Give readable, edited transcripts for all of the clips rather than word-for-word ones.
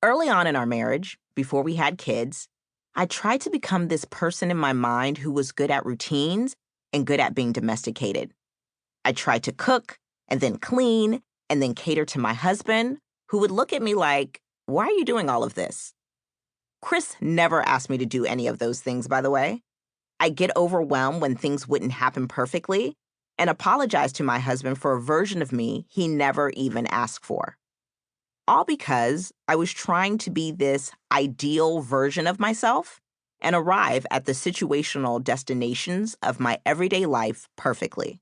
Early on in our marriage, before we had kids, I tried to become this person in my mind who was good at routines and good at being domesticated. I tried to cook and then clean and then cater to my husband, who would look at me like, "Why are you doing all of this?" Chris never asked me to do any of those things, by the way. I get overwhelmed when things wouldn't happen perfectly and apologize to my husband for a version of me he never even asked for. All because I was trying to be this ideal version of myself and arrive at the situational destinations of my everyday life perfectly.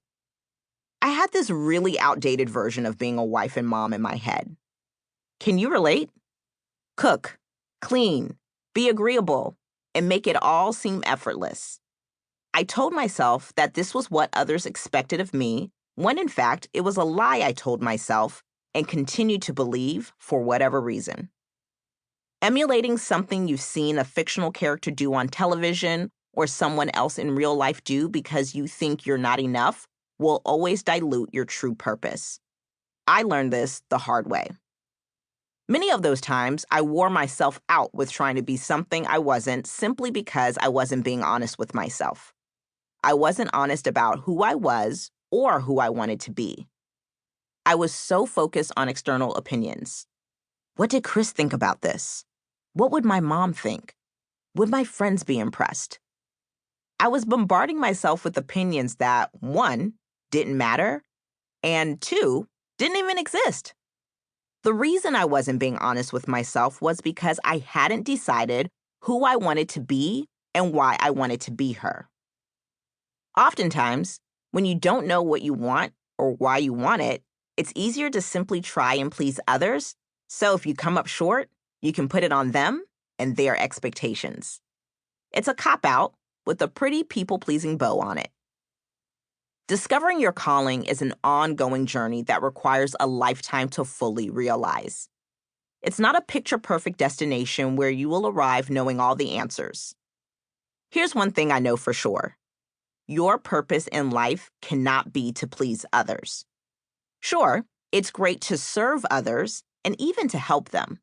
I had this really outdated version of being a wife and mom in my head. Can you relate? Cook, clean, be agreeable, and make it all seem effortless. I told myself that this was what others expected of me, when in fact it was a lie I told myself and continued to believe for whatever reason. Emulating something you've seen a fictional character do on television or someone else in real life do because you think you're not enough will always dilute your true purpose. I learned this the hard way. Many of those times, I wore myself out with trying to be something I wasn't simply because I wasn't being honest with myself. I wasn't honest about who I was or who I wanted to be. I was so focused on external opinions. What did Chris think about this? What would my mom think? Would my friends be impressed? I was bombarding myself with opinions that, one, didn't matter, and two, didn't even exist. The reason I wasn't being honest with myself was because I hadn't decided who I wanted to be and why I wanted to be her. Oftentimes, when you don't know what you want or why you want it, it's easier to simply try and please others, so if you come up short, you can put it on them and their expectations. It's a cop-out with a pretty people-pleasing bow on it. Discovering your calling is an ongoing journey that requires a lifetime to fully realize. It's not a picture-perfect destination where you will arrive knowing all the answers. Here's one thing I know for sure. Your purpose in life cannot be to please others. Sure, it's great to serve others and even to help them.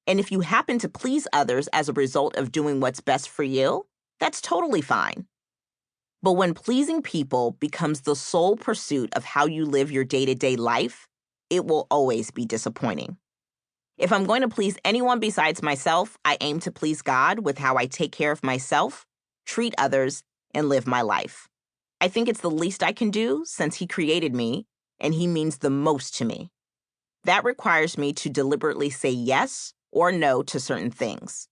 And if you happen to please others as a result of doing what's best for you, that's totally fine. But when pleasing people becomes the sole pursuit of how you live your day-to-day life, it will always be disappointing. If I'm going to please anyone besides myself, I aim to please God with how I take care of myself, treat others, and live my life. I think it's the least I can do since He created me, and He means the most to me. That requires me to deliberately say yes or no to certain things.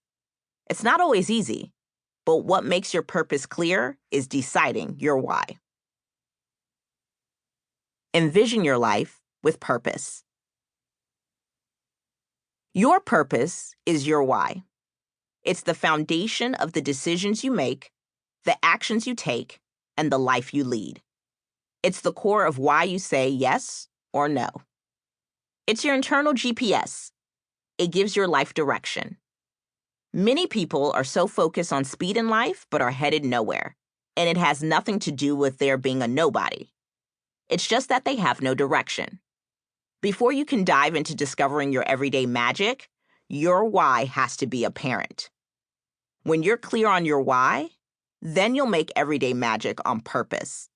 It's not always easy, but what makes your purpose clear is deciding your why. Envision your life with purpose. Your purpose is your why. It's the foundation of the decisions you make, the actions you take, and the life you lead. It's the core of why you say yes or no. It's your internal GPS. It gives your life direction. Many people are so focused on speed in life but are headed nowhere, and it has nothing to do with their being a nobody. It's just that they have no direction. Before you can dive into discovering your everyday magic, your why has to be apparent. When you're clear on your why, then you'll make everyday magic on purpose.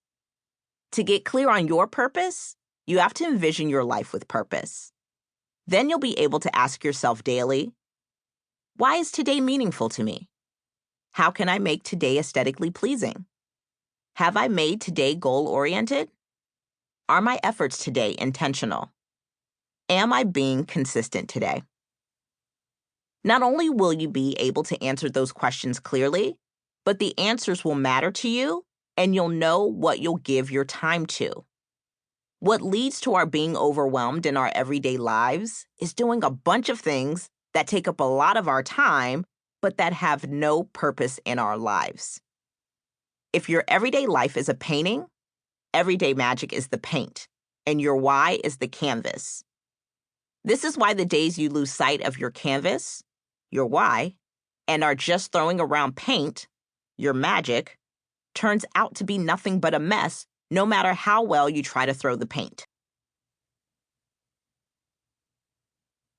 To get clear on your purpose, you have to envision your life with purpose. Then you'll be able to ask yourself daily, why is today meaningful to me? How can I make today aesthetically pleasing? Have I made today goal-oriented? Are my efforts today intentional? Am I being consistent today? Not only will you be able to answer those questions clearly, but the answers will matter to you, and you'll know what you'll give your time to. What leads to our being overwhelmed in our everyday lives is doing a bunch of things that take up a lot of our time, but that have no purpose in our lives. If your everyday life is a painting, everyday magic is the paint, and your why is the canvas. This is why the days you lose sight of your canvas, your why, and are just throwing around paint, your magic, turns out to be nothing but a mess, no matter how well you try to throw the paint.